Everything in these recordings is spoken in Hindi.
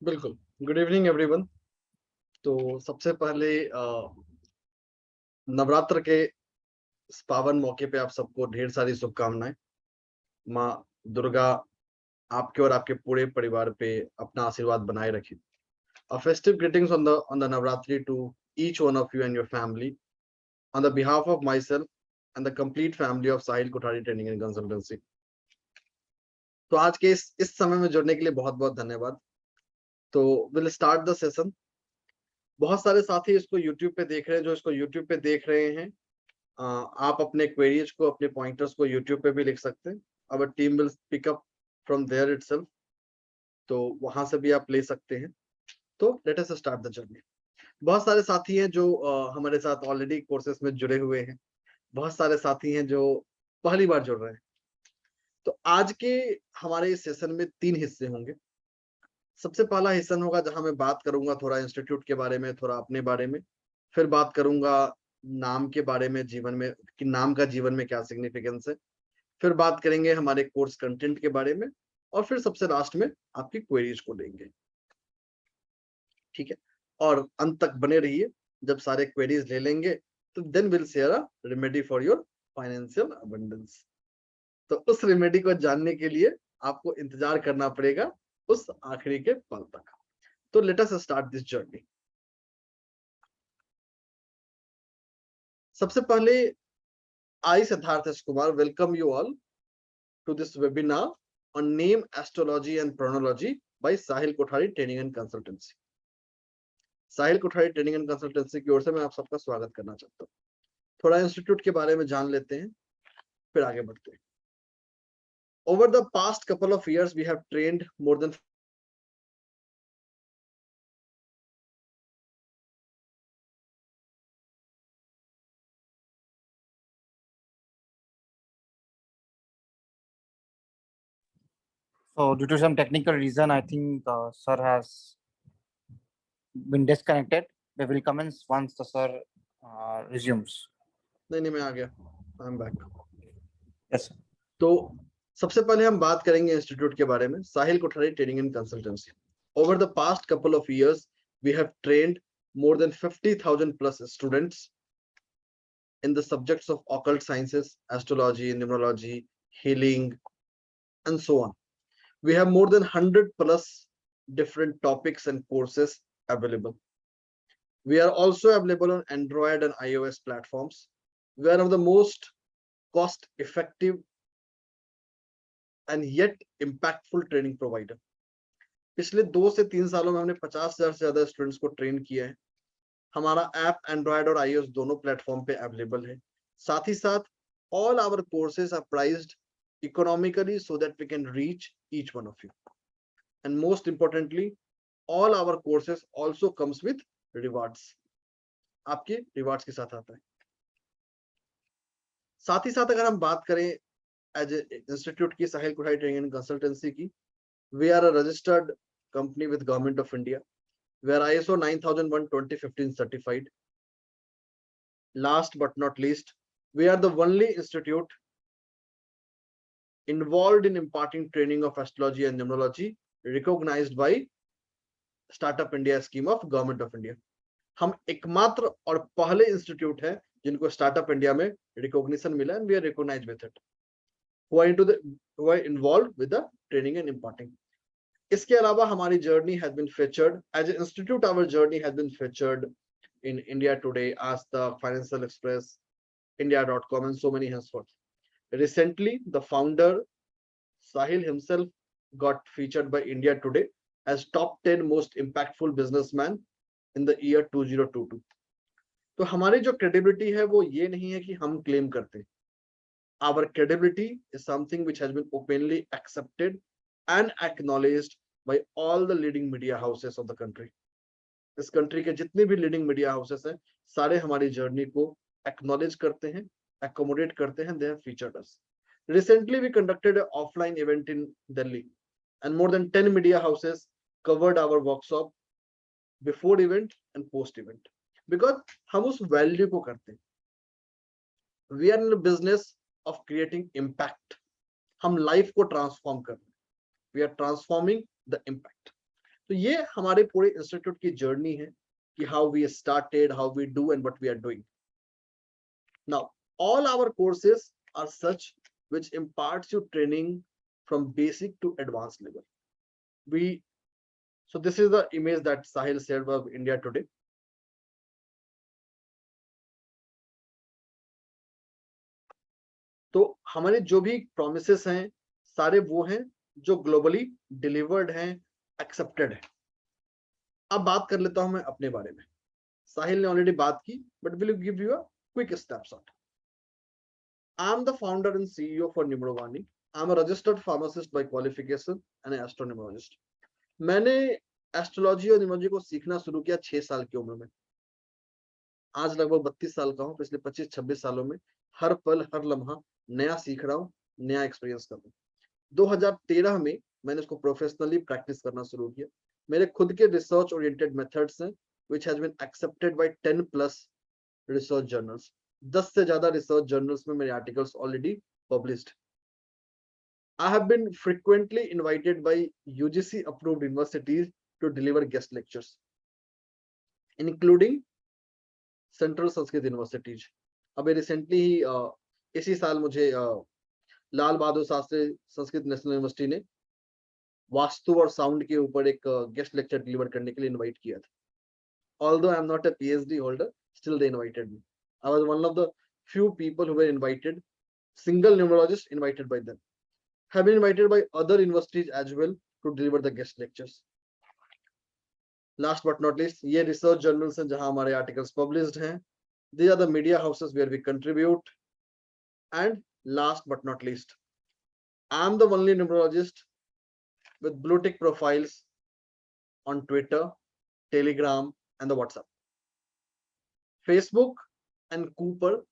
बिल्कुल। Good evening everyone. तो सबसे पहले नवरात्र के इस पावन मौके पे आप सबको ढेर सारी शुभकामनाएं। माँ दुर्गा आपके और आपके पूरे परिवार पे अपना आशीर्वाद बनाए रखे। A festive greetings on the Navratri to each one of you and your family on the behalf of myself and the complete family of Sahil Kothari Training and Consultancy। तो आज के इस समय में जुड़ने के लिए बहुत बहुत धन्यवाद। तो विल स्टार्ट द सेशन। बहुत सारे साथी इसको YouTube पे देख रहे हैं। जो इसको YouTube पे देख रहे हैं, आप अपने क्वेरीज को, अपने पॉइंटर्स को YouTube पे भी लिख सकते हैं। Our team will pick up from there itself, तो वहां से भी आप ले सकते हैं। तो let us start the journey. बहुत सारे साथी हैं जो हमारे साथ ऑलरेडी कोर्सेस में जुड़े हुए हैं। बहुत सारे साथी हैं जो पहली बार जुड़ रहे हैं। तो आज के हमारे इस सेशन में 3 हिस्से होंगे। सबसे पहला हिस्सा होगा जहां मैं बात करूंगा थोड़ा इंस्टीट्यूट के बारे में, थोड़ा अपने बारे में। फिर बात करूंगा नाम के बारे में, जीवन में कि नाम का जीवन में क्या सिग्निफिकेंस है। फिर बात करेंगे हमारे कोर्स कंटेंट के बारे में, और फिर सबसे लास्ट में आपकी क्वेरीज को लेंगे। ठीक है, और अंत तक बने रहिए। जब सारे क्वेरीज ले लेंगे तो then will share a remedy for your financial abundance. तो उस रेमेडी को जानने के लिए आपको इंतजार करना पड़ेगा उस आखिरी के पल तक। तो let us start this journey. सबसे पहले I Siddharth S Kumar welcome you all to this webinar on name, astrology and chronology by Sahil Kothari Training and Consultancy। Sahil Kothari training and consultancy की ओर से मैं आप सबका स्वागत करना चाहता हूँ। थोड़ा इंस्टीट्यूट के बारे में जान लेते हैं, फिर आगे बढ़ते हैं। Over the past couple of years, we have trained more than So, due to some technical reason, I think sir has been disconnected. We will commence once the sir resumes. नहीं मैं आ गया। I am back. Yes, sir. तो सबसे पहले हम बात करेंगे इंस्टीट्यूट के बारे में, Sahil Kothari training and consultancy. Over the past couple of years, we have trained more than 50,000 plus students in the subjects of occult sciences, astrology, numerology, healing, and so on. We have more than 100 plus different topics and courses available. We are also available on Android and iOS platforms. We are one of the most cost effective and yet impactful training provider. पिछले 2 से 3 सालों में हमने 50,000 से ज्यादा स्टूडेंट्स को ट्रेन किया है। हमारा ऐप एंड्रॉयड और iOS दोनों प्लेटफॉर्म पे अवेलेबल है। साथ ही साथ all our courses are priced economically so that we can reach each one of you, and most importantly all our courses also comes with rewards। आपके रिवार्ड्स के साथ आता है। साथ ही साथ अगर हम बात करें एज इंस्टीट्यूट की, Sahil Kothari training and consultancy की, we are a registered company with government of India. We are ISO 9001 2015 certified। Last but not least, we are the only institute involved in imparting training of astrology and numerology recognized by Startup India scheme of Government of India। हम एकमात्र और पहले इंस्टीट्यूट है जिनको स्टार्टअप इंडिया में रिकॉग्निशन मिला, and we are recognized with it, who are involved with the training and imparting। इसके अलावा हमारी journey has been featured as a institute. Our journey has been featured in India Today, As Tak, Financial Express, India.com, and so many henceforth. Recently, the founder Sahil himself got featured by India Today as top 10 most impactful businessman in the year 2022। तो हमारी जो क्रेडिबिलिटी है वो ये नहीं है कि हम क्लेम करते। Our credibility is something which has been openly accepted and acknowledged by all the leading media houses of the country। इस कंट्री के जितने भी लीडिंग मीडिया हाउसेस हैं, सारे हमारी जर्नी को एक्नॉलेज करते हैं, एकोमोडेट करते हैं। They have featured us. Recently, we conducted an offline event in Delhi, and more than 10 media houses covered our workshop before event and post event, because हम उस वैल्यू को करते हैं। We are in the business of creating impact। हम लाइफ को ट्रांसफॉर्म कर रहे हैं। We are transforming the impact। तो ये हमारे पूरे इंस्टीट्यूट की जर्नी है कि how we started, how we do and what we are doing. Now all our courses are such which imparts you training from basic to advanced level. So this is the image that Sahil shared of India today. तो हमारे जो भी promises हैं सारे वो हैं जो globally delivered हैं, accepted हैं. अब बात कर लेता हूं मैं अपने बारे में. साहिल ने ऑलरेडी बात की, but will give you a quick snapshot. I am the founder and CEO for Numerowani. I am a registered pharmacist by qualification and an astronumerologist. मैंने एस्ट्रोलॉजी और न्यूमरोलॉजी को सीखना शुरू किया 6 साल की उम्र में. आज लगभग 32 साल का हूं. पिछले 25-26 सालों में हर पल हर लम्हा नया सीख रहा हूं, नया एक्सपीरियंस कर रहा हूं. 2013 में मैंने इसको प्रोफेशनली प्रैक्टिस करना शुरू किया. मेरे खुद के रिसर्च ओरिएंटेड मेथड्स हैं which has been accepted by 10 plus research journals. 10 से ज्यादा रिसर्च जर्नल्स में मेरे articles already published. I have been frequently invited by UGC approved universities to deliver guest lectures, including Central Sanskrit Universities. अभी रिसेंटली ही इसी साल मुझे लाल बहादुर शास्त्री संस्कृत नेशनल यूनिवर्सिटी ने वास्तु और साउंड के ऊपर एक गेस्ट लेक्चर डिलीवर करने के लिए इनवाइट किया था. Although I am not a PhD holder, still they invited me. I was one of the few people who were invited, single numerologist invited by them. Have been invited by other universities as well to deliver the guest lectures. Last but not least, ये research journals हैं जहां हमारे articles published हैं. These are the media houses where we contribute. And last but not least, I am the only numerologist with blue tick profiles on Twitter, Telegram, and the WhatsApp. Facebook and Cooper,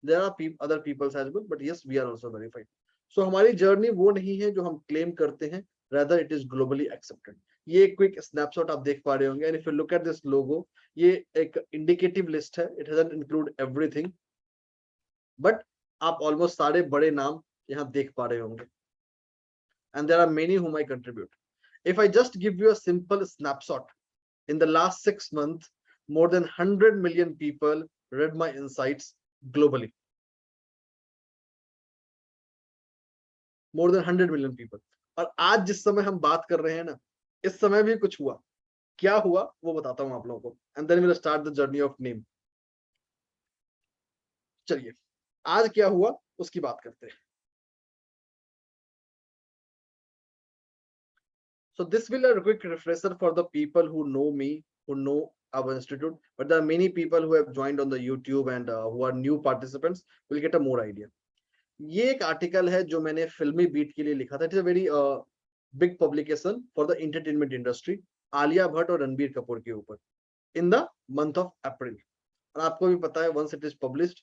there are other people as well, but yes, we are also verified. So हमारी जर्नी वो नहीं है जो हम क्लेम करते हैं, rather it is globally accepted. ये एक क्विक स्नैपशॉट आप देख पा रहे होंगे. And if you look at this logo, ये एक इंडिकेटिव लिस्ट है. It doesn't include everything, but आप ऑलमोस्ट सारे बड़े नाम यहाँ देख पा रहे होंगे. And there are many whom I contribute. If I just give you a simple snapshot, in the last 6 months, more than 100 million people read my insights globally. More than 100 million people. और आज जिस समय हम बात कर रहे हैं ना, इस समय भी कुछ हुआ. क्या हुआ वो बताता हूं आप लोगों को. And then we'll start the journey of name. चलिए आज क्या हुआ उसकी बात करते हैं. So this will a quick refresher for the people who know me, who know our institute, but there are many people who have joined on the YouTube and who are new participants will get a more idea. ये एक आर्टिकल है जो मैंने फिल्मी बीट के लिए लिखा था. It is a very big publication for the entertainment industry. Alia Bhatt और रणबीर कपूर के ऊपर in the month of April. और आपको भी पता है once it is published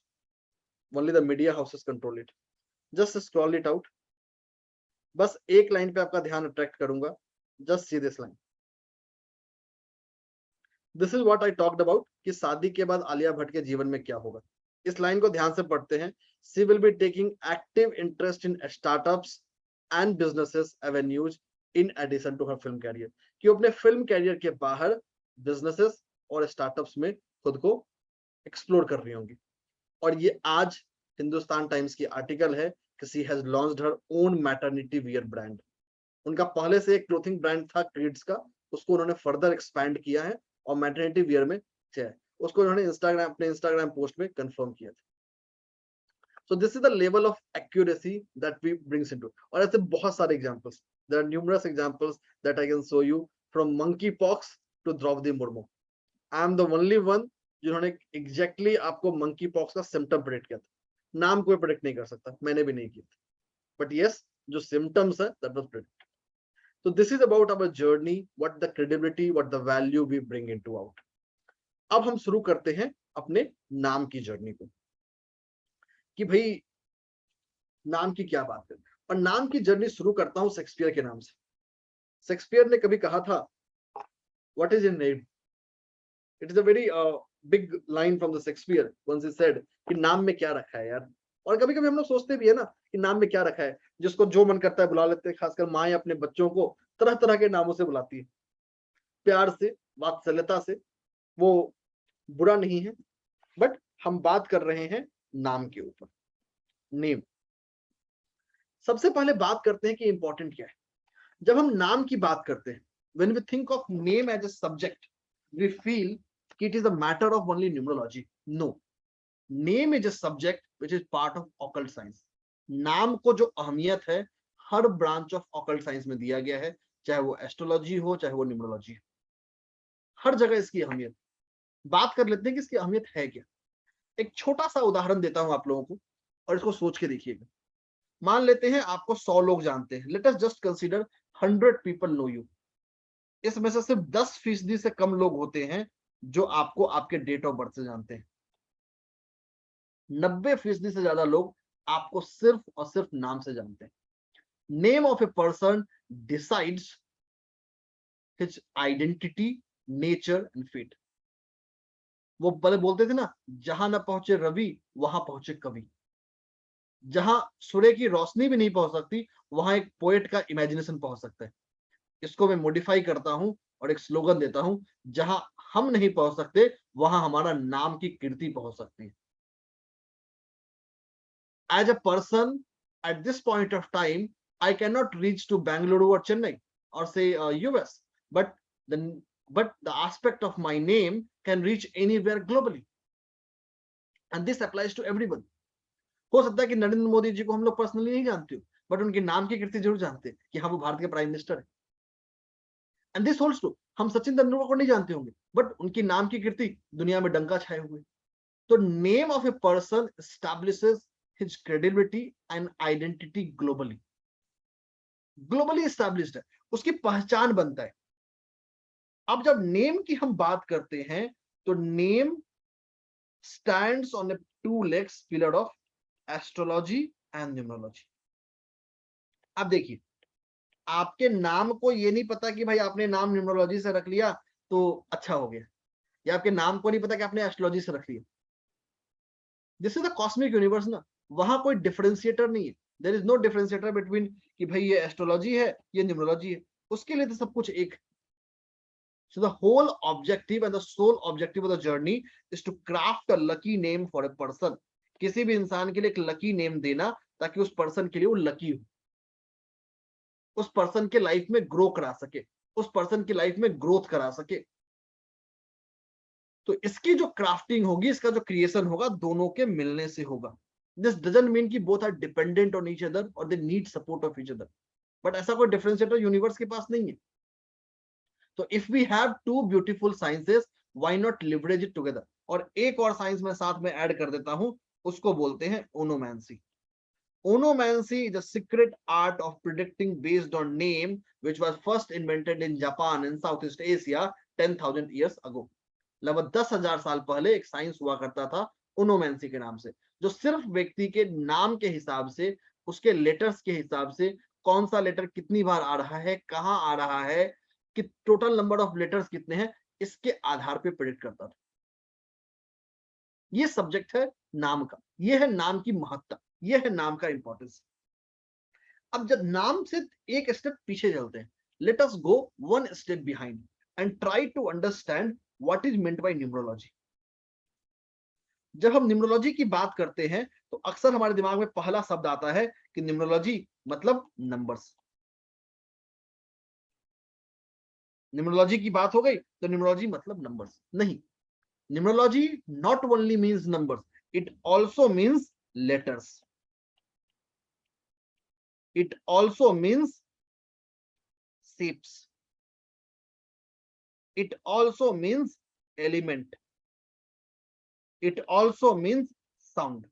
only the media houses control it. Just scroll it out. बस एक लाइन पे आपका ध्यान अट्रैक्ट करूंगा. Just see this line. This is what I talked about कि शादी के बाद आलिया भट्ट के जीवन में क्या होगा. इस लाइन को ध्यान से पढ़ते हैं. She will be taking active interest in startups and businesses avenues in addition to her film career. कि अपने फिल्म कैरियर के बाहर बिजनेसेस और स्टार्टअप्स में खुद को एक्सप्लोर कर रही होंगी. और ये आज हिंदुस्तान टाइम्स की आर्टिकल है कि she has launched her own maternity wear brand. उनका पहले से एक क्लोथिंग ब्रांड था किड्स का, उसको उन्होंने फर्दर एक्सपैंड किया है और मैटरनिटी वियर में है. उसको उन्होंने अपने इंस्टाग्राम पोस्ट में कंफर्म किया था. So this is the level of accuracy that we brings into. और ऐसे बहुत सारे examples. There are numerous examples that I can show you from monkeypox to Draupadi Murmu. I am the only one जिन्होंने exactly आपको monkeypox का symptom predict किया था. नाम कोई predict नहीं कर सकता, मैंने भी नहीं किया था. But yes, जो symptoms है that was predicted. So this is about our journey, what the credibility, what the value we bring into out. अब हम शुरू करते हैं अपने नाम की जर्नी को कि भाई नाम की क्या बात है. और नाम की जर्नी शुरू करता हूं शेक्सपियर के नाम से. शेक्सपियर ने कभी कहा था what is your name. It is a very big line from the Shakespeare. Once he said कि नाम में क्या रखा है यार. और कभी कभी हम लोग सोचते भी है ना कि नाम में क्या रखा है. जिसको जो मन करता है बुला लेते हैं. खासकर माएं अपने बच्चों को तरह तरह के नामों से बुलाती है. प्यार से, वात्सल्यता से, वो बुरा नहीं है, बट हम बात कर रहे हैं नाम के ऊपर। नेम, सबसे पहले बात करते हैं कि इंपॉर्टेंट क्या है। जब हम नाम की बात करते हैं, when we think of name as a subject, we feel it is a matter of only numerology. No, name is a subject which is part of occult science. नाम को जो अहमियत है हर ब्रांच ऑफ ऑकल्ट साइंस में दिया गया है, चाहे वो एस्ट्रोलॉजी हो चाहे वो न्यूमरोलॉजी हो, हर जगह इसकी अहमियत। बात कर लेते हैं कि इसकी अहमियत है क्या। एक छोटा सा उदाहरण देता हूं आप लोगों को और इसको सोच के देखिएगा। मान लेते हैं आपको 100 लोग जानते हैं, let us just consider 100 people know you. इसमें से सिर्फ 10% से कम लोग होते हैं जो आपको आपके डेट ऑफ बर्थ से जानते हैं। 90% से ज्यादा लोग आपको सिर्फ और सिर्फ नाम से जानते हैं। Name of a person decides his identity, nature and fate. वो पहले बोलते थे ना, जहां ना पहुंचे रवि वहां पहुंचे कवि। जहां सूर्य की रोशनी भी नहीं पहुंच सकती वहां एक पोएट का इमेजिनेशन पहुंच सकता है। इसको मैं मॉडिफाई करता हूं और एक स्लोगन देता हूं, जहां हम नहीं पहुंच सकते वहां हमारा नाम की कीर्ति पहुंच सकती है। As a person at this point of time I cannot reach to Bangalore or Chennai or say US, but the aspect of my name can reach anywhere globally, and this applies to everyone. हो सकता है कि नरेंद्र मोदी जी को हम लोग पर्सनली नहीं जानते हो, बट उनके नाम की कीर्ति जरूर जानते हैं कि हाँ वो भारत के प्राइम मिनिस्टर है। एंड दिस होल्ड्स ट्रू, हम सचिन तेंदुलकर को नहीं जानते होंगे बट उनकी नाम की कीर्ति दुनिया में डंका छाए हुए। तो name of a person establishes his credibility and identity globally. Globally established है, उसकी पहचान बनता है। अब जब नेम की हम बात करते हैं तो name stands on A two legs pillar of astrology and numerology. अब देखिए, आपके नाम को ये नहीं पता कि भाई आपने नाम न्यूमरोलॉजी से रख लिया तो अच्छा हो गया, या आपके नाम को नहीं पता कि आपने एस्ट्रोलॉजी से रख लिया। This is the cosmic universe ना, वहां कोई डिफरेंशिएटर नहीं है। There is no differentiator between कि भाई ये एस्ट्रोलॉजी है ये न्यूमरोलॉजी है, उसके लिए तो सब कुछ एक। So the whole objective and the sole objective of the journey is to craft a lucky name for a person. किसी भी इंसान के लिए एक लकी नेम देना ताकि उस पर्सन के लिए वो लकी हो, उस पर्सन के लाइफ में ग्रो करा सके, उस पर्सन की लाइफ में ग्रोथ करा सके। तो इसकी जो क्राफ्टिंग होगी, इसका जो क्रिएशन होगा, दोनों के मिलने से होगा। दिस डजंट मीन कि both are dependent on each other और they need support of each other, but ऐसा कोई डिफरेंशिएटर यूनिवर्स के पास नहीं है। तो if we have two beautiful sciences, why not leverage it together. और एक और साइंस में साथ में ऐड कर देता हूं, उसको बोलते हैं ओनोमैंसी। ओनोमैंसी is a secret art of predicting based on name which was first invented in Japan in Southeast Asia 10,000 years ago. लगभग 10,000 साल पहले एक साइंस हुआ करता था ओनोमैंसी के नाम से, जो सिर्फ व्यक्ति के नाम के हिसाब से, उसके लेटर्स के हिसाब से, कौन सा लेटर कितनी बार आ रहा है, कहां आ रहा है, कि टोटल नंबर ऑफ लेटर्स कितने हैं, इसके आधार पे प्रेडिक्ट करता था। ये सब्जेक्ट है नाम का, ये है नाम की महत्ता, ये है नाम का इंपॉर्टेंस। अब जब नाम से एक स्टेप पीछे चलते हैं, let us go one step behind and try to understand what is meant by numerology. जब हम न्यूमरोलॉजी की बात करते हैं तो अक्सर हमारे दिमाग में पहला शब्द आता है कि न्यूमरोलॉजी मतलब नंबर्स। न्यूमरोलॉजी की बात हो गई तो न्यूमरोलॉजी मतलब नंबर्स। नहीं, numerology not only means numbers, it also means letters, it also means shapes, it also means element, it also means sound.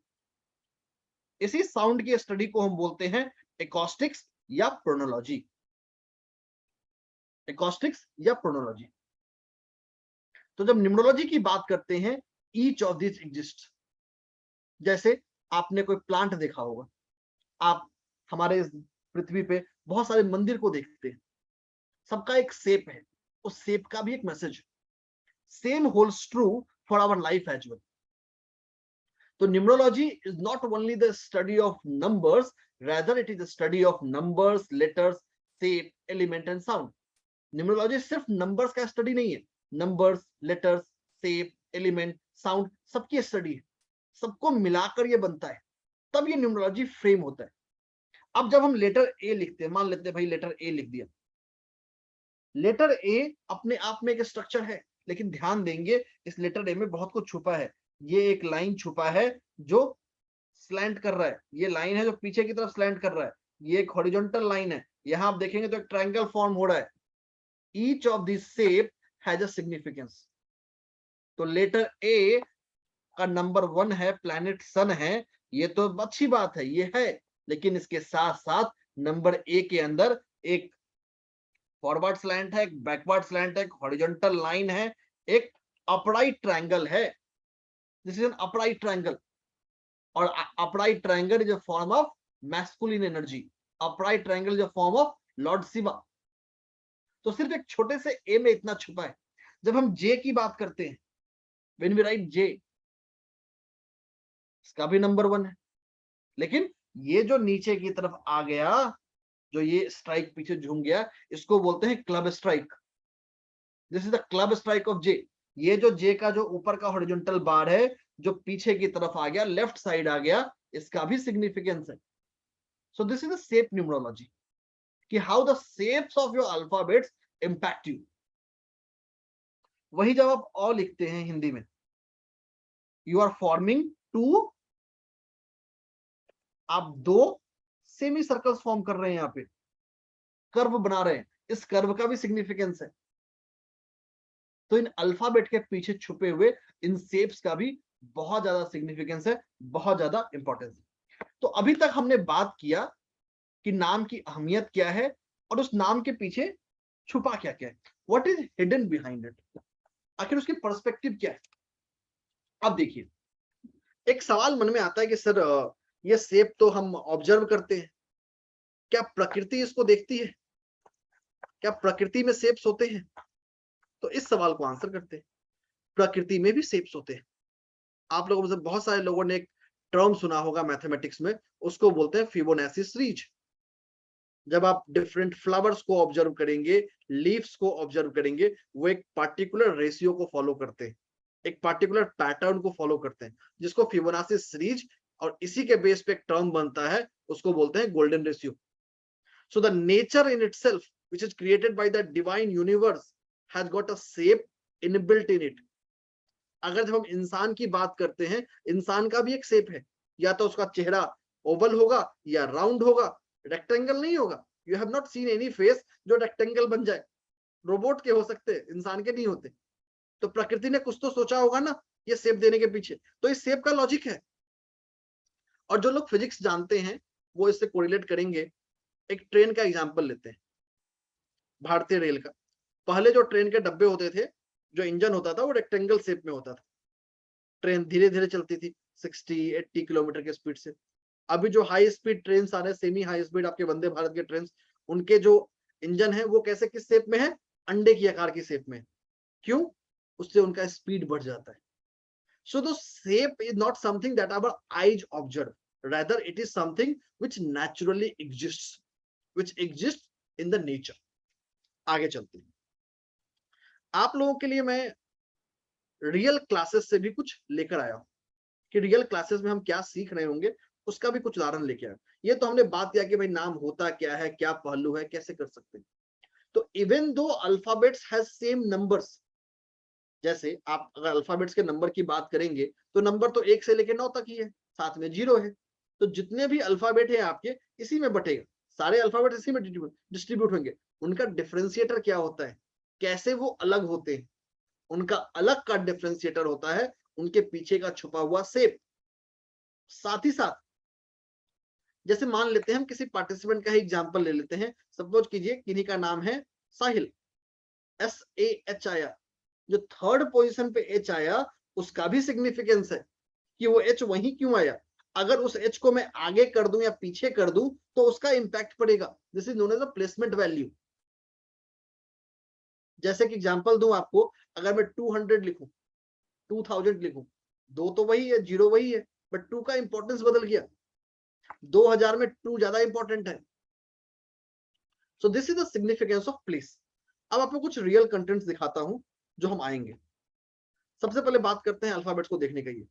इसी साउंड की स्टडी को हम बोलते हैं एकॉस्टिक्स या प्रोनोलॉजी। एकॉस्टिक्स या प्रोनोलॉजी। तो जब न्यूमरोलॉजी की बात करते हैं, ईच ऑफ दिस एग्जिस्ट। जैसे आपने कोई प्लांट देखा होगा, आप हमारे इस पृथ्वी पे बहुत सारे मंदिर को देखते हैं, सबका एक शेप है, उस शेप का भी एक message. Same holds true for our life as well. तो numerology is not only the study of numbers, rather it is the study of numbers, letters, shape, element and sound. Numerology सिर्फ नंबर्स का स्टडी नहीं है, numbers, letters, shape, element, sound, सबकी स्टडी है, सबको मिलाकर ये बनता है, तब ये न्यूमरोलॉजी फ्रेम होता है। अब जब हम लेटर ए लिखते हैं, मान लेते हैं भाई लेटर ए लिख दिया, लेटर ए अपने आप में एक स्ट्रक्चर है, लेकिन ध्यान देंगे इस लेटर ए में बहुत कुछ छुपा है। ये एक लाइन छुपा है जो स्लैंट कर रहा है, ये लाइन है जो पीछे की तरफ स्लैंट कर रहा है, ये एक हॉरिजॉन्टल लाइन है, यहां आप देखेंगे तो एक ट्रायंगल फॉर्म हो रहा है। Each of this shape has a significance. तो लेटर ए का नंबर 1 है, प्लैनेट सन है, ये तो अच्छी बात है, ये है, लेकिन इसके साथ साथ नंबर ए के अंदर एक फॉरवर्ड स्लैंट है, एक बैकवर्ड स्लैंट है, एक हॉरिजॉन्टल लाइन है, एक अपराइट ट्रायंगल है। This is an upright triangle, और upright triangle is a form of masculine energy, upright triangle is a form of lord Shiva. तो सिर्फ एक छोटे से ए में इतना छुपा है। जब हम जे की बात करते हैं, व्हेन वी राइट जे, इसका भी नंबर 1 है, लेकिन ये जो नीचे की तरफ आ गया, जो ये स्ट्राइक पीछे झूम गया, इसको बोलते हैं club strike. This is the club strike of J. ये जो जे का जो ऊपर का हॉरिजॉन्टल बार है, जो पीछे की तरफ आ गया, लेफ्ट साइड आ गया, इसका भी सिग्निफिकेंस है। So this is the shape numerology, कि how the shapes of your alphabets impact you. वही जब आप अ लिखते हैं हिंदी में, यू आर फॉर्मिंग टू, आप 2 सेमी सर्कल्स फॉर्म कर रहे हैं, यहां पे कर्व बना रहे हैं, इस कर्व का भी सिग्निफिकेंस है। तो इन अल्फाबेट के पीछे छुपे हुए इन शेप्स का भी बहुत ज्यादा सिग्निफिकेंस है, बहुत ज्यादा इंपॉर्टेंस है। तो अभी तक हमने बात किया कि नाम की अहमियत क्या है और उस नाम के पीछे छुपा क्या क्या है, what is hidden behind it, आखिर उसकी पर्सपेक्टिव क्या है। अब देखिए, एक सवाल मन में आता है कि सर ये शेप तो हम ऑब्जर्व करते हैं, क्या प्रकृति इसको देखती है, क्या प्रकृति में शेप्स होते हैं? तो इस सवाल को आंसर करते हैं, प्रकृति में भी शेप्स होते हैं। आप लोगों में से बहुत सारे लोगों ने एक टर्म सुना होगा मैथमेटिक्स में, उसको बोलते हैं फिबोनाची सीरीज। जब आप डिफरेंट फ्लावर्स को ऑब्जर्व करेंगे, लीव्स को ऑब्जर्व करेंगे, वो एक पार्टिकुलर रेशियो को फॉलो करते हैं, एक पार्टिकुलर पैटर्न को फॉलो करते हैं, जिसको फिबोनाची सीरीज, और इसी के बेस पे एक टर्म बनता है, उसको बोलते हैं golden ratio. So the nature in itself which is created by the divine universe has got a shape inbuilt in it। अगर जब हम इंसान की बात करते हैं, इंसान का भी एक शेप है, या तो उसका चेहरा ओवल होगा या राउंड होगा, रेक्टेंगल नहीं होगा। You have not seen any face जो रेक्टेंगल बन जाए, रोबोट के हो सकते हैं, इंसान के नहीं होते। तो प्रकृति ने कुछ तो सोचा होगा ना ये शेप देने के पीछे, तो इस शेप का लॉजिक है। और जो लोग फिजिक्स जानते हैं वो इससे कोरिलेट करेंगे। एक ट्रेन का एग्जांपल लेते हैं, भारतीय रेल का। पहले जो ट्रेन के डब्बे होते थे, जो इंजन होता था वो रेक्टेंगल शेप में होता था, ट्रेन धीरे धीरे चलती थी 60-80 किलोमीटर के स्पीड से। अभी जो हाई स्पीड ट्रेन आ रहे हैं, सेमी हाई स्पीड आपके वंदे भारत के ट्रेन, उनके जो इंजन है वो कैसे, किस शेप में है, अंडे की आकार की शेप में। क्यों? उससे उनका स्पीड बढ़ जाता है। So the shape is not something that our eyes observe, rather it is something which naturally exists in the nature। आगे चलते हैं, आप लोगों के लिए मैं रियल क्लासेस से भी कुछ लेकर आया हूं, कि रियल क्लासेस में हम क्या सीख रहे होंगे, उसका भी कुछ उदाहरण लेके आया। ये तो हमने बात किया कि भाई नाम होता क्या है, क्या पहलू है, कैसे कर सकते हैं। तो even though alphabets have same numbers, जैसे आप अगर अल्फाबेट्स के नंबर की बात करेंगे तो नंबर तो 1 से लेकर 9 तक ही है, साथ में 0 है। तो जितने भी अल्फाबेट है आपके, इसी में बटेगा, सारे अल्फाबेट इसी में डिस्ट्रीब्यूट होंगे। उनका डिफरेंशिएटर क्या होता है, कैसे वो अलग होते हैं, उनका अलग का डिफरेंशिएटर होता है उनके पीछे का छुपा हुआ शेप। साथ ही साथ जैसे मान लेते हैं हम किसी पार्टिसिपेंट का ही एग्जांपल ले लेते हैं, सपोज कीजिए किन्हीं का नाम है साहिल, SAHIL, जो 3rd पोजीशन पे H आया, उसका भी सिग्निफिकेंस है कि वो H वहीं क्यों आया। अगर उस H को मैं आगे कर दूं या पीछे कर दूं तो उसका इंपैक्ट पड़ेगा। This is known as a placement value. जैसे कि एग्जांपल दूं आपको, अगर मैं 200 लिखूं, 2000 लिखूं, 2 तो वही है, 0 वही है, बट 2 का इंपॉर्टेंस बदल गया, 2000 में 2 ज्यादा इंपॉर्टेंट है। So this is the significance of place. अब आपको कुछ रियल कंटेंट्स दिखाता हूं जो हम आएंगे। सबसे पहले बात करते हैं अल्फाबेट्स को देखने का ये।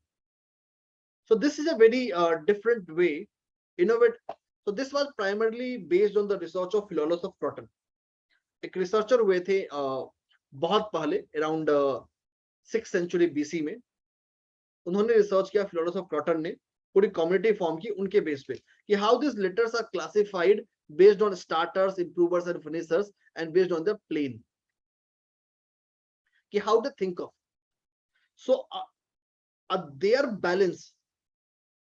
So this is a very different way, innovate. So this was primarily based on the research of Philolaus of Croton. एक रिसर्चर हुए थे बहुत पहले अराउंड 6th सेंचुरी बीसी में। उन्होंने रिसर्च किया, फिलोलोस ऑफ क्रॉटन ने पूरी कम्युनिटी फॉर्म की उनके बेस पे कि how this letters are classified based on starters, improvers and finishers and based on the plane, कि how they think of. So their balance,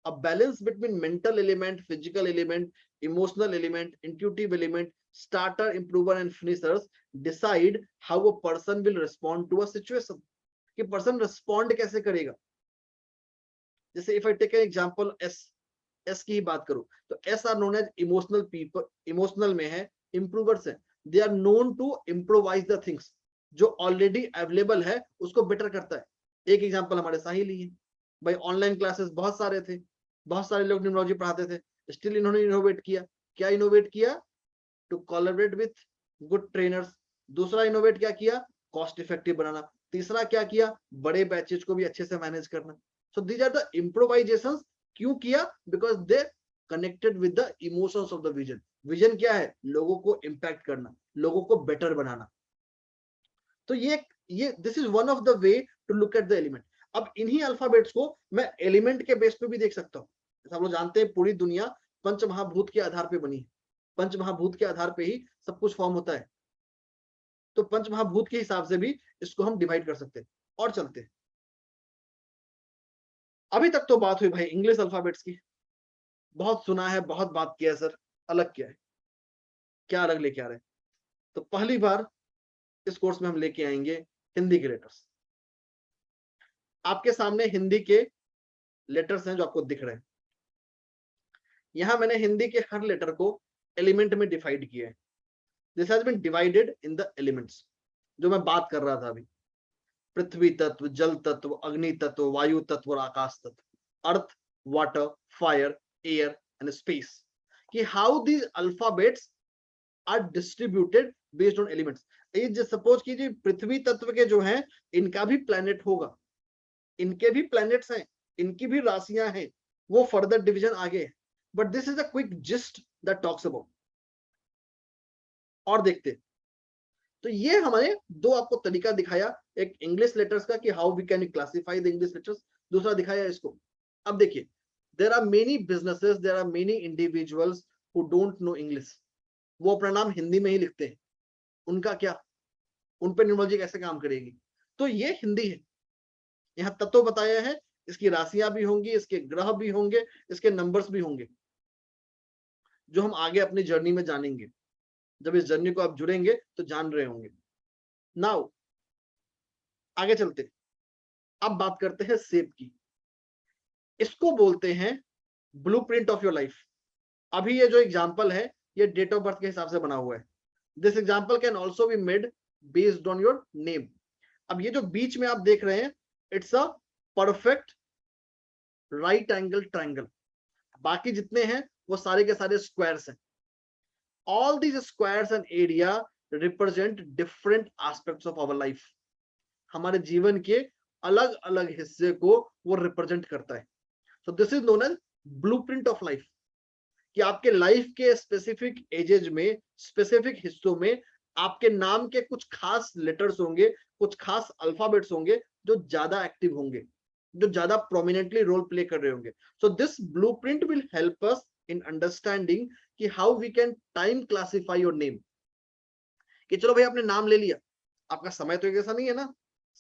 a balance between mental element, physical element, emotional element, intuitive element, starter, improver and finishers decide how a person will respond to a situation, कि person respond कैसे करेगा। जैसे if I take an example, S की ही बात करूं तो S are known as emotional people, emotional में है, improvers है, they are known to improvise the things, जो already available है उसको better करता है। एक एग्जांपल हमारे साहिल ही है भाई, ऑनलाइन क्लासेस बहुत सारे थे, बहुत सारे लोग न्यूमरोलॉजी पढ़ाते थे, स्टिल इन्होंने इनोवेट किया। क्या इनोवेट किया? To collaborate with good trainers. दूसरा इनोवेट क्या किया? कॉस्ट इफेक्टिव बनाना। तीसरा क्या किया? बड़े बैचेज को भी अच्छे से मैनेज करना। So these are the improvisations. क्यों किया? Because they connected with the emotions of the vision. Vision क्या है? लोगों को इंपैक्ट करना, लोगों को बेटर बनाना। तो ये this is one of the way to look at the element. अब इन्हीं अल्फाबेट्स को मैं एलिमेंट के बेस पे भी देख सकता हूँ। जैसे हम लोग जानते हैं पूरी दुनिया पंच महाभूत के आधार पे बनी है, पंच महाभूत के आधार पे ही सब कुछ फॉर्म होता है। तो पंच महाभूत के हिसाब से भी इसको हम डिवाइड कर सकते हैं। और चलते हैं, अभी तक तो बात हुई भाई इंग्लिश अल्फाबेट्स की, बहुत सुना है, बहुत बात किया है सर, अलग क्या है, क्या अलग लेके आ रहे हैं? तो पहली बार इस कोर्स में हम लेके आएंगे हिंदी के लेटर्स। आपके सामने हिंदी के लेटर्स हैं जो आपको दिख रहे हैं। यहां मैंने हिंदी के हर लेटर को एलिमेंट में डिवाइड किया है। This has been divided in the elements, जो मैं बात कर रहा था अभी। पृथ्वी तत्व, जल तत्व, अग्नि तत्व, वायु तत्व और आकाश तत्व, earth, water, fire, air and space, कि how these alphabets are distributed based on elements. ये जो सपोज कीजिए पृथ्वी तत्व के जो हैं इनका भी प्लैनेट होगा, इनके भी प्लैनेट्स हैं, इनकी भी राशियां हैं, वो फर्दर डिवीजन आगे है। But this is a quick gist that talks about. और देखते, तो ये हमारे दो आपको तरीका दिखाया, एक इंग्लिश लेटर्स का कि how we can classify the English letters, दूसरा दिखाया इसको। अब देखिए, there are many businesses, there are many individuals who don't know English, वो अपना नाम हिंदी में ही लिखते हैं। उनका क्या, उन पे न्यूमरोलॉजी कैसे काम करेगी? तो ये हिंदी है, यहाँ तत्व बताया है, इसकी राशियां भी होंगी, इसके ग्रह भी होंगे, इसके नंबर्स भी होंगे, जो हम आगे अपनी जर्नी में जानेंगे। जब इस जर्नी को आप जुड़ेंगे तो जान रहे होंगे। नाउ आगे चलते, अब बात करते हैं शेप की। इसको बोलते हैं ब्लूप्रिंट ऑफ योर लाइफ। अभी ये जो एग्जांपल है ये डेट ऑफ बर्थ के हिसाब से बना हुआ है। This example can also be made based on your name. अब ये जो बीच में आप देख रहे हैं, it's a perfect right angle triangle. बाकी जितने हैं वो सारे के सारे स्क्वायर्स हैं। All these squares and area represent different aspects of our life. हमारे जीवन के अलग अलग हिस्से को वो रिप्रेजेंट करता है। So this is known as blueprint of life, कि आपके लाइफ के स्पेसिफिक एजेज में, स्पेसिफिक हिस्सों में आपके नाम के कुछ खास लेटर्स होंगे, कुछ खास अल्फाबेट्स होंगे जो ज्यादा एक्टिव होंगे, जो ज्यादा प्रोमिनेंटली रोल प्ले कर रहे होंगे। So this blueprint will help us in understanding कि how we can time classify your name. कि चलो भाई आपने नाम ले लिया, आपका समय तो एक जैसा नहीं है ना,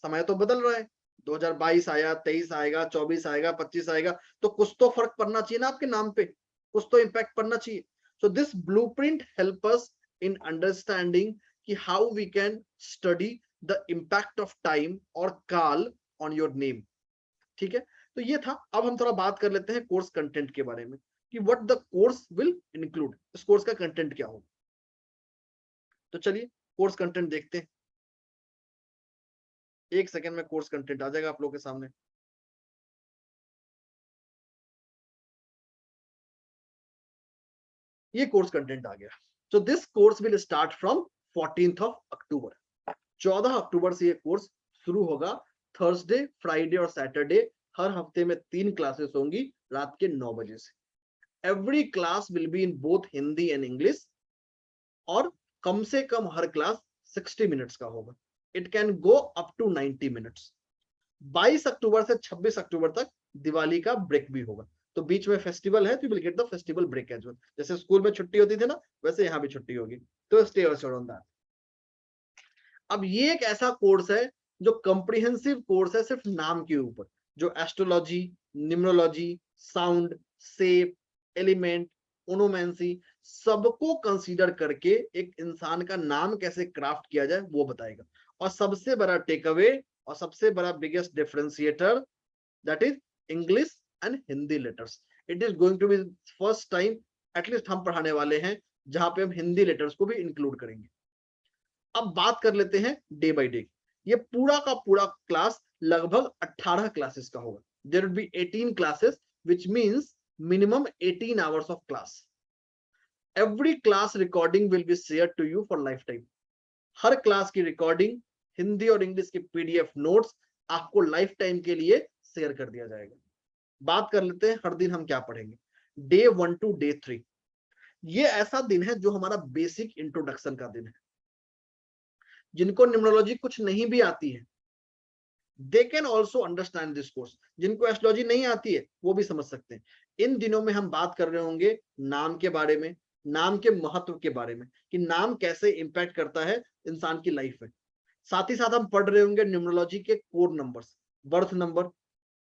समय तो बदल रहा है, 2022 आया, 23 आएगा, 24 आएगा, 25 आएगा, तो कुछ तो फर्क पड़ना चाहिए ना आपके नाम पे, कुछ तो इम्पैक्ट पड़ना चाहिए। So this blueprint help us in understanding कि how we can study the impact of time और काल ऑन योर नेम। ठीक है, तो ये था। अब हम थोड़ा बात कर लेते हैं कोर्स कंटेंट के बारे में, कि what the course will include, इस कोर्स का कंटेंट क्या होगा। तो चलिए कोर्स कंटेंट देखते हैं। एक सेकंड में कोर्स कंटेंट आ जाएगा आप लोगों के सामने। ये कोर्स कंटेंट आ गया। So this course will start from 14th of October। 14 अक्टूबर से ये कोर्स शुरू होगा। थर्सडे, फ्राइडे और सैटरडे हर हफ्ते में 3 क्लासेस होंगी रात के 9 बजे से। Every class will be in both Hindi and English, और कम से कम हर क्लास 60 मिनट्स का होगा। It can go up to 90 minutes. 22 अक्टूबर से 26 अक्टूबर तक दिवाली का ब्रेक भी होगा, तो बीच में फेस्टिवल है, तो you will get the festival break as well. जैसे स्कूल में छुट्टी होती थी ना, वैसे यहाँ भी छुट्टी होगी, तो स्टे अश्योर्ड ऑन दैट। अब ये एक ऐसा कोर्स है जो कॉम्प्रिहेंसिव कोर्स है सिर्फ नाम के ऊपर, जो astrology, numerology, sound, shape, element, onomancy सबको कंसीडर करके एक इंसान का नाम कैसे क्राफ्ट किया जाए वो बताएगा। और सबसे बड़ा टेक अवे और सबसे बड़ा biggest differentiator, that is English and Hindi letters. It is going to be first time at least हम पढ़ाने वाले हैं जहां पे हम हिंदी लेटर्स को भी इंक्लूड करेंगे। अब बात कर लेते हैं डे बाय डे। ये पूरा का पूरा क्लास लगभग 18 क्लासेस का होगा। There will be 18 classes which means minimum 18 hours of class. Every class recording will be share to you for life time. हर क्लास की रिकॉर्डिंग, हिंदी और इंग्लिश के पीडीएफ नोट्स आपको लाइफ टाइम के लिए शेयर कर दिया जाएगा। बात कर लेते हैं हर दिन हम क्या पढ़ेंगे। डे 1 टू डे 3 ये ऐसा दिन है जो हमारा बेसिक इंट्रोडक्शन का दिन है। जिनको न्यूमरोलॉजी कुछ नहीं भी आती है, they can also understand this course. जिनको एस्ट्रोलॉजी नहीं आती है वो भी समझ सकते हैं। इन दिनों में हम बात कर रहे होंगे नाम के बारे में, नाम के महत्व के बारे में, कि नाम कैसे इंपैक्ट करता है इंसान की लाइफ में। साथ ही साथ हम पढ़ रहे होंगे न्यूमरोलॉजी के कोड नंबर्स, बर्थ नंबर,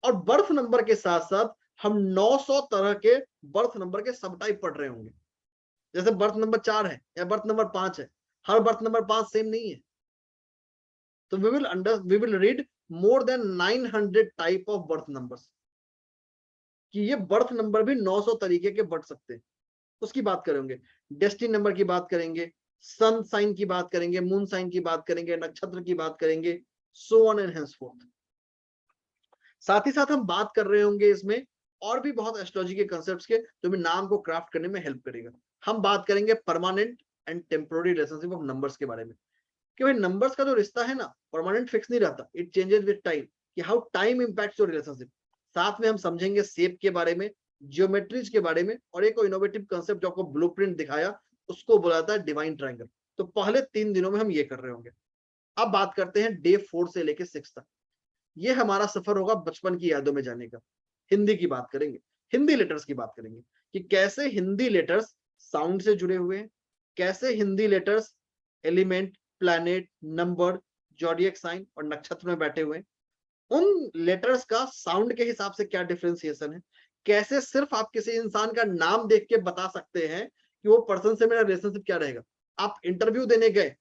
और बर्थ नंबर के साथ साथ हम 900 तरह के बर्थ नंबर के सब टाइप पढ़ रहे होंगे। जैसे बर्थ नंबर 4 है या बर्थ नंबर 5 है, हर बर्थ नंबर 5 सेम नहीं है। तो we will read more than 900 type of birth numbers, कि ये बर्थ नंबर भी 900 तरीके के बढ़ सकते हैं, उसकी बात करेंगे। डेस्टिनी नंबर की बात करेंगे, सन साइन की बात करेंगे, मून साइन की बात करेंगे, नक्षत्र की बात करेंगे, सो ऑन एंड हेंसफोर्थ। साथ ही साथ हम बात कर रहे होंगे इसमें और भी बहुत एस्ट्रोलॉजी के कंसेप्ट्स के जो भी नाम को क्राफ्ट करने में हेल्प करेगा। हम बात करेंगे permanent and temporary relationship of numbers के बारे में, कि भाई नंबर्स का जो रिश्ता है ना परमानेंट फिक्स नहीं रहता, इट चेंजेस विद टाइम, कि how time impacts your relationship. साथ में हम समझेंगे शेप के बारे में, जियोमेट्रीज के बारे में, और एक इनोवेटिव कांसेप्ट जो आपको ब्लूप्रिंट दिखाया उसको बोला जाता है डिवाइन ट्रायंगल। तो पहले 3 दिनों में हम ये कर रहे होंगे। अब बात करते हैं डे 4 से लेके 6 तक। ये हमारा सफर होगा बचपन की यादों में जाने का। हिंदी की बात करेंगे, हिंदी लेटर्स की बात करेंगे, कि कैसे हिंदी लेटर्स साउंड से जुड़े हुए हैं, कैसे Hindi letters element, planet, number, zodiac sign और नक्षत्र में बैठे हुए हैं। उन लेटर्स का साउंड के हिसाब से क्या डिफरेंशिएशन है, कैसे सिर्फ आप किसी इंसान का नाम देख के बता सकते हैं कि वो पर्सन से मेरा रिलेशनशिप क्या रहेगा। आप इंटरव्यू देने गए,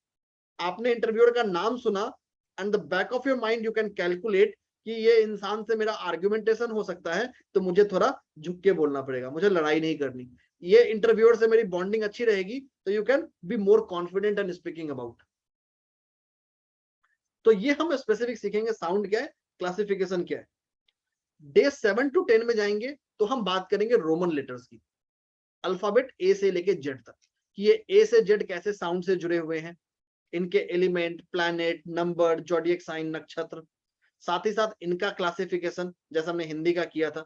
आपने इंटरव्यूअर का नाम सुना, and the back of your mind you can calculate कि ये इंसान से मेरा आर्गुमेंटेशन हो सकता है, तो मुझे थोड़ा झुक के बोलना पड़ेगा, मुझे लड़ाई नहीं करनी। ये इंटरव्यूअर से मेरी बॉन्डिंग अच्छी रहेगी, तो you can be more confident and speaking about. तो ये हम स्पेसिफिक सीखेंगे साउंड क्या है, क्लासिफिकेशन क्या है। डे 7 टू 10 में जाएंगे तो हम बात करेंगे रोमन लेटर्स की, अल्फाबेट ए से लेके जेड तक, कि ये ए से जेड कैसे साउंड से जुड़े हुए हैं, इनके element, planet, number, zodiac sign, नक्षत्र, साथ ही साथ इनका क्लासिफिकेशन जैसा हमने हिंदी का किया था।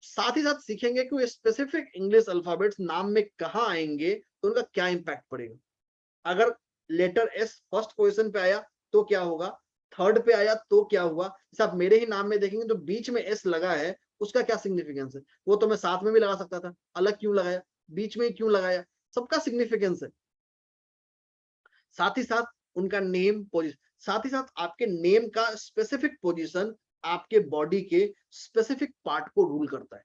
साथ ही साथ सीखेंगे कि स्पेसिफिक इंग्लिश अल्फाबेट्स नाम में कहाँ आएंगे तो उनका क्या इंपैक्ट पड़ेगा। अगर लेटर एस फर्स्ट पोजीशन पे आया तो क्या होगा, थर्ड पे आया तो क्या हुआ। जैसे आप मेरे ही नाम में देखेंगे तो बीच में एस लगा है, उसका क्या सिग्निफिकेंस है। वो तो मैं साथ में भी लगा सकता था, अलग क्यों लगाया, बीच में क्यों लगाया, सबका सिग्निफिकेंस है। साथ ही साथ उनका नेम पोजीशन, साथ ही साथ आपके नेम का स्पेसिफिक पोजीशन आपके बॉडी के स्पेसिफिक पार्ट को रूल करता है।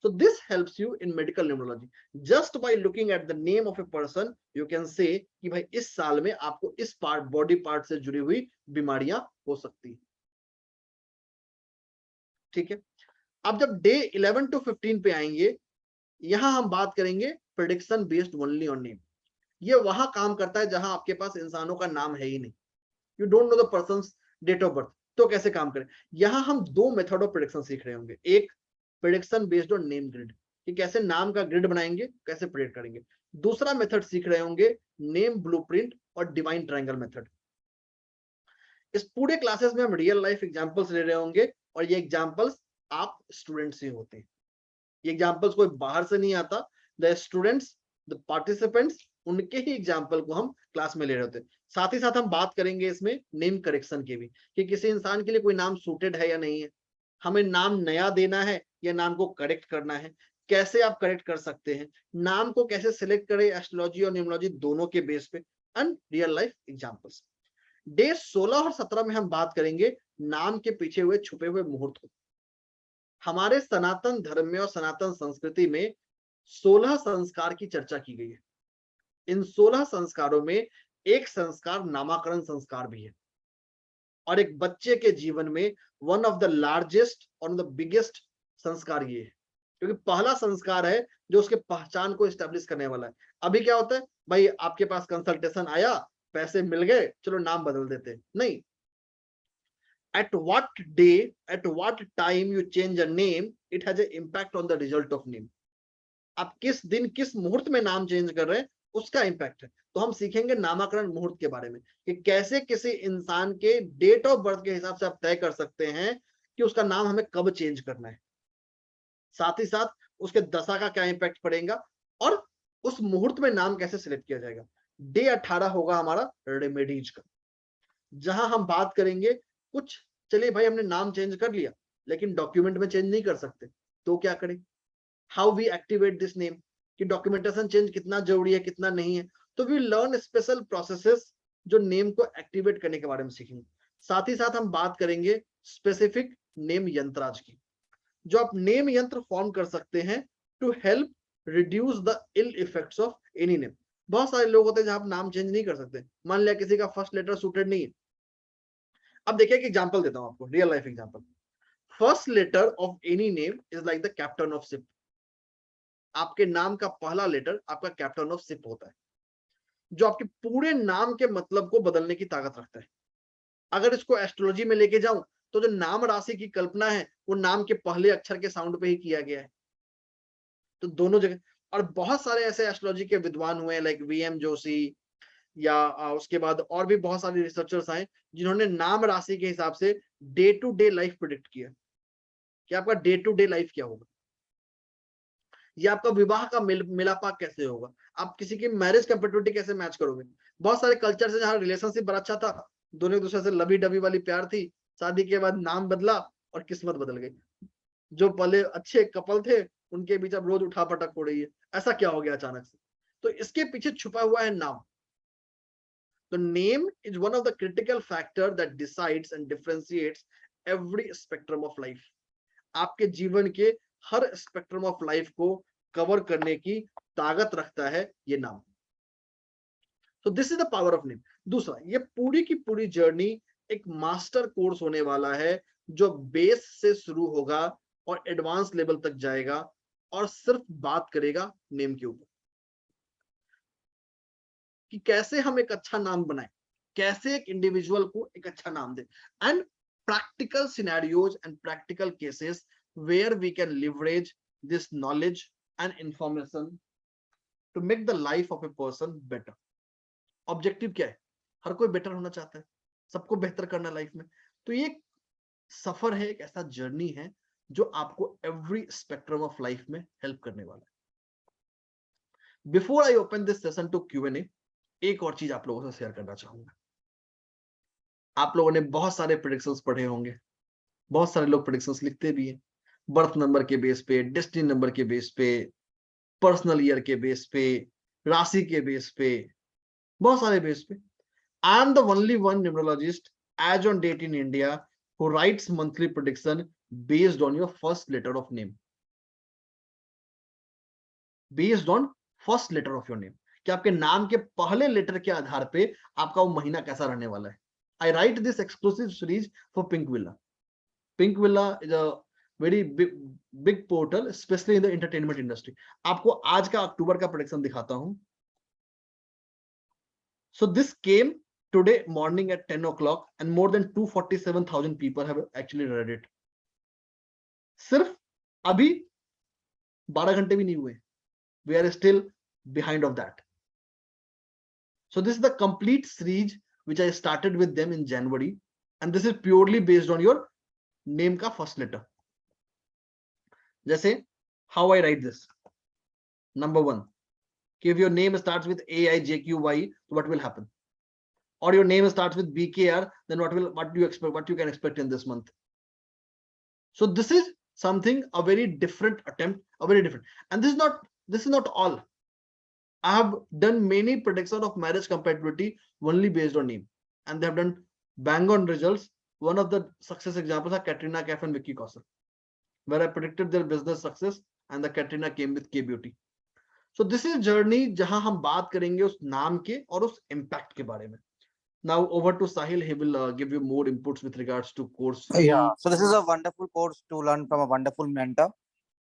So this helps you in medical numerology. Just by looking at the name of a person, you can say कि भाई इस साल में आपको इस पार्ट, बॉडी पार्ट से जुड़ी हुई बीमारियां हो सकती है। ठीक है, अब जब डे 11 टू 15 पे आएंगे, यहां हम बात करेंगे prediction based only on name. ये वहां काम करता है जहां आपके पास इंसानों का नाम है ही नहीं, you don't know the person's date of birth, तो कैसे काम करें। यहां हम 2 मेथड ऑफ प्रेडिक्शन सीख रहे होंगे। एक prediction based on name grid, कि कैसे नाम का ग्रिड बनाएंगे, कैसे प्रेडिक्ट करेंगे। दूसरा मेथड सीख रहे होंगे नेम ब्लूप्रिंट और डिवाइन ट्रायंगल मेथड। इस पूरे क्लासेस में हम रियल लाइफ एग्जांपल्स ले रहे होंगे और ये एग्जांपल्स आप स्टूडेंट से होते हैं, ये एग्जांपल्स कोई बाहर से नहीं आता, द स्टूडेंट्स द पार्टिसिपेंट्स उनके ही एग्जांपल को हम क्लास में ले रहे होते हैं। साथ ही साथ हम बात करेंगे इसमें नेम करेक्शन की भी, कि किसी इंसान के लिए कोई नाम सूटेड है या नहीं है, हमें नाम नया देना है या नाम को करेक्ट करना है, कैसे आप करेक्ट कर सकते हैं, नाम को कैसे सिलेक्ट करें एस्ट्रोलॉजी और न्यूमरोलॉजी दोनों के बेस पे, and real life examples. Day 16 और 17 में हम बात करेंगे नाम के पीछे हुए छुपे हुए मुहूर्त को। हमारे सनातन धर्म में और सनातन संस्कृति में 16 संस्कार की चर्चा की गई है। इन 16 संस्कारों में एक संस्कार नामकरण संस्कार भी है, और एक बच्चे के जीवन में वन ऑफ द लार्जेस्ट और द बिगेस्ट संस्कार ये है, क्योंकि पहला संस्कार है जो उसके पहचान को एस्टेब्लिश करने वाला है। अभी क्या होता है भाई, आपके पास कंसल्टेशन आया, पैसे मिल गए, चलो नाम बदल देते हैं, नहीं। At what day, at what time you change a name, it has an impact on the result of name. आप किस दिन किस मुहूर्त में नाम चेंज कर रहे हैं उसका इंपैक्ट है। तो हम सीखेंगे नामकरण मुहूर्त के बारे में, कि कैसे किसी इंसान के डेट ऑफ बर्थ के हिसाब से आप तय कर सकते हैं कि उसका नाम हमें कब चेंज करना है, साथ ही साथ उसके दशा का क्या इंपैक्ट पड़ेगा और उस मुहूर्त में नाम कैसे सिलेक्ट किया जाएगा। डे 18 होगा हमारा रेमेडीज का, जहां हम बात करेंगे कुछ, चलिए भाई हमने नाम चेंज कर लिया लेकिन डॉक्यूमेंट में चेंज नहीं कर सकते, तो क्या करें, how we activate this name, कि डॉक्यूमेंटेशन चेंज कितना जरूरी है कितना नहीं है। तो वी लर्न स्पेशल प्रोसेसेस जो नेम को एक्टिवेट करने के बारे में सीखेंगे। साथ ही साथ हम बात करेंगे स्पेसिफिक नेम यंत्राज की, जो आप नेम यंत्र फॉर्म कर सकते हैं to help reduce the ill effects of any name. बहुत सारे लोग होते हैं जहां आप नाम चेंज नहीं कर सकते, मान लिया किसी का फर्स्ट लेटर सूटेड नहीं है। अब देखिए एक एग्जांपल देता हूं आपको, real life example. First letter of any name is like the captain of ship. आपके नाम का पहला लेटर आपका कैप्टन ऑफ शिप होता है, जो आपके पूरे नाम के मतलब को बदलने की ताकत रखता है। अगर इसको एस्ट्रोलॉजी में लेके जाऊं तो जो नाम राशि की कल्पना है वो नाम के पहले अक्षर के साउंड पे ही किया गया है। तो दोनों जगह, और बहुत सारे ऐसे एस्ट्रोलॉजी के विद्वान हुए लाइक वीएम जोशी, या उसके बाद और भी बहुत सारे रिसर्चर्स आए जिन्होंने नाम राशि के हिसाब से day to day life predict किया कि आपका डे टू डे लाइफ क्या होगा, या आपका विवाह का मिलापा कैसे होगा, आप किसी की मैरिज कंपेटिबिलिटी कैसे मैच करोगे। बहुत सारे कल्चर से जहाँ रिलेशनशिप बड़ा अच्छा था, दोनों एक दूसरे से लवी डबी वाली प्यार थी, शादी के बाद नाम बदला और किस्मत बदल गई। जो पहले अच्छे कपल थे उनके बीच अब रोज उठा पटक हो रही है, ऐसा क्या हो गया अचानक से। तो इसके पीछे छुपा हुआ है नाम। The name is one of the critical factor that decides and differentiates every spectrum of life. आपके जीवन के हर स्पेक्ट्रम ऑफ लाइफ को कवर करने की ताकत रखता है ये नाम। So this is the power of name. दूसरा, ये पूरी की पूरी जर्नी एक मास्टर कोर्स होने वाला है जो बेस से शुरू होगा और एडवांस लेवल तक जाएगा और सिर्फ बात करेगा नेम के ऊपर, कि कैसे हम एक अच्छा नाम बनाएं, कैसे एक इंडिविजुअल को एक अच्छा नाम दें, and practical scenarios and practical cases where we can leverage this knowledge and information to make the life of a person better. Objective क्या है, हर कोई बेटर होना चाहता है, सबको बेहतर करना लाइफ में। तो ये सफर है, एक ऐसा जर्नी है जो आपको एवरी स्पेक्ट्रम ऑफ लाइफ में हेल्प करने वाला है। Before I open this session to Q&A, एक और चीज आप लोगों से शेयर करना चाहूंगा। आप लोगों ने बहुत सारे प्रेडिक्शंस पढ़े होंगे, बहुत सारे लोग प्रेडिक्शंस लिखते भी हैं, बर्थ नंबर के बेस पे, डेस्टिनी नंबर के बेस पे, पर्सनल ईयर के बेस पे, राशि के बेस पे, बहुत सारे बेस पे। I am the only one numerologist as on date in India who writes monthly prediction based on your first letter of name, based on first letter of your name, कि आपके नाम के पहले लेटर के आधार पे आपका वो महीना कैसा रहने वाला है। I write this exclusive series for Pink Villa. Pink Villa is a very big portal, especially in the entertainment industry. आपको आज का अक्टूबर का प्रेडिक्शन दिखाता हूं। So this came today morning at 10 o'clock and more than 247,000 people have actually read it. सिर्फ अभी 12 घंटे भी नहीं हुए, we are still behind of that. So this is the complete series which I started with them in January, and this is purely based on your name का first letter. जैसे how I write this. Number one, if your name starts with AIJQY, what will happen? Or your name starts with BKR, then what do you expect? What you can expect in this month? So this is something, a very different attempt, a very different, and this is not all. I have done many predictions of marriage compatibility only based on name, and they have done bang on results. One of the success examples are Katrina Kaif and Vicky Kaushal, where I predicted their business success, and the Katrina came with K Beauty. So this is journey जहां हम बात करेंगे उस नाम के और उस impact के बारे में. Now over to Sahil. He will give you more inputs with regards to course fee. Yeah, so this is a wonderful course to learn from a wonderful mentor,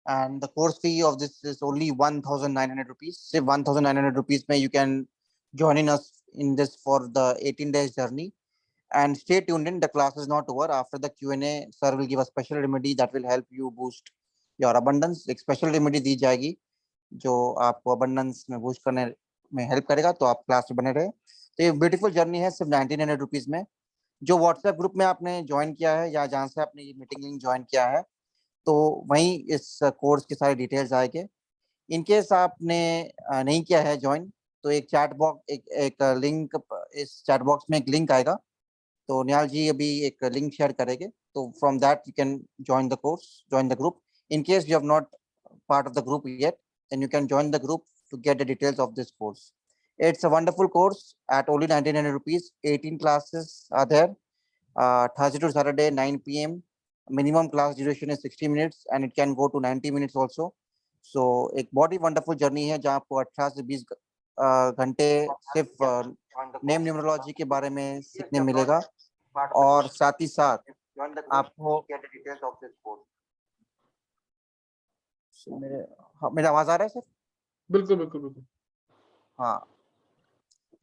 and the course fee of this is only 1,900 rupees. Say 1,900 rupees may you can join in us in this for the 18 days journey. And stay tuned in, the class is not over. After the Q&A, sir will give a special remedy that will help you boost your abundance. एक special remedy दी जाएगी जो आपको abundance में boost करने में help करेगा, तो आप क्लास में बने रहे. तो ये ब्यूटीफुल जर्नी है सिर्फ 1900 रुपीज में. जो व्हाट्सएप ग्रुप में आपने ज्वाइन किया है या जहाँ से आपने ये मीटिंग लिंक ज्वाइन किया है, तो वहीं इस कोर्स की सारी डिटेल्स आएंगे. इन केस आपने नहीं किया है ज्वाइन, तो एक चैट बॉक्स एक लिंक, इस चैट बॉक्स में एक लिंक आएगा, तो निहाल जी अभी एक लिंक शेयर करेंगे, तो from that you can join the course, join the group. In case you have not part of the group yet, then you can join the group to get the details of this course. It's a wonderful course at only 1900 rupees. 18 classes are there, Thursday to Saturday 9 p.m. Minimum class duration is 60 minutes and it can go to 90 minutes also. So एक बहुत ही wonderful journey है जहाँ आपको 18 से 20 घंटे सिर्फ नेम न्यूमरोलॉजी के बारे में सीखने मिलेगा, और साथ ही साथ आपको डिटेल्स ऑफ दिस कोर्स. मेरा आवाज आ रहा है सर? बिल्कुल बिल्कुल बिल्कुल. हाँ,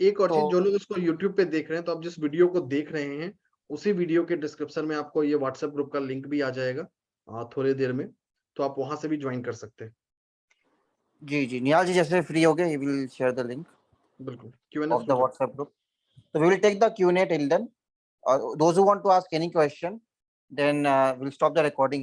एक और तो चीज, जो लोग इसको YouTube पे देख रहे हैं, तो आप जिस वीडियो को देख रहे हैं उसी वीडियो के डिस्क्रिप्शन में आपको ये WhatsApp ग्रुप का लिंक भी आ जाएगा थोड़ी देर में, तो आप वहां से भी ज्वाइन कर सकते हैं. जी जी, निहाल जी जैसे फ्री हो गए, he will share the link बिल्कुल Q&A of the WhatsApp group. So we will take the Q&A till then. Those who want to ask any question, then we'll stop the recording.